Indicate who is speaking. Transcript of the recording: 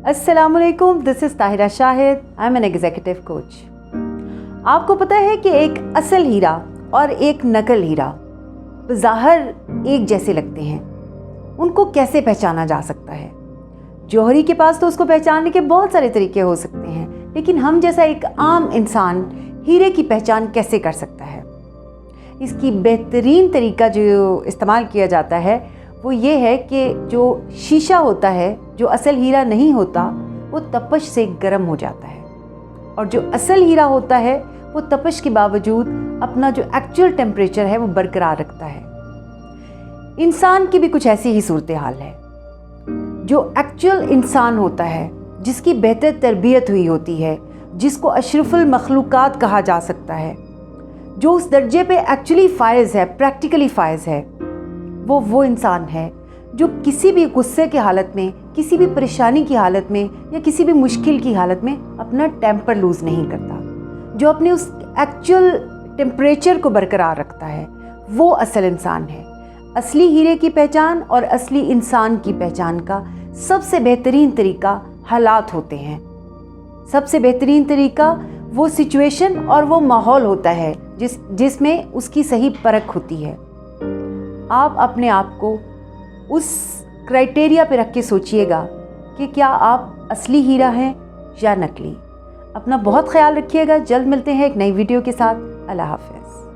Speaker 1: अस्सलामुअलैकुम, this is Tahira Shahid, I am an executive coach. आपको पता है कि एक असल हीरा और एक नकल हीरा बज़ाहिर एक जैसे लगते हैं, उनको कैसे पहचाना जा सकता है? जौहरी के पास तो उसको पहचानने के बहुत सारे तरीके हो सकते हैं, लेकिन हम जैसा एक आम इंसान हीरे की पहचान कैसे कर सकता है? इसकी बेहतरीन तरीका जो इस्तेमाल किया जाता है वो ये है कि जो शीशा होता है, जो असल हीरा नहीं होता, वो तपश से गर्म हो जाता है, और जो असल हीरा होता है वो तपश के बावजूद अपना जो एक्चुअल टेम्परेचर है वो बरकरार रखता है। इंसान की भी कुछ ऐसी ही सूरत हाल है। जो एक्चुअल इंसान होता है, जिसकी बेहतर तरबियत हुई होती है, जिसको अशरफुल मखलूक़ात कहा जा सकता है, जो उस दर्जे पे एक्चुअली फायज़ है, प्रैक्टिकली फायज़ है, वो इंसान है जो किसी भी गुस्से की हालत में, किसी भी परेशानी की हालत में या किसी भी मुश्किल की हालत में अपना टेम्पर लूज़ नहीं करता, जो अपने उस एक्चुअल टेम्परेचर को बरकरार रखता है, वो असल इंसान है। असली हीरे की पहचान और असली इंसान की पहचान का सबसे बेहतरीन तरीका हालात होते हैं। सबसे बेहतरीन तरीका वो सिचुएशन और वो माहौल होता है जिसमें उसकी सही परख होती है। आप अपने आप को उस क्राइटेरिया पे रख के सोचिएगा कि क्या आप असली हीरा हैं या नकली। अपना बहुत ख्याल रखिएगा। जल्द मिलते हैं एक नई वीडियो के साथ। अल्लाह हाफ़िज़।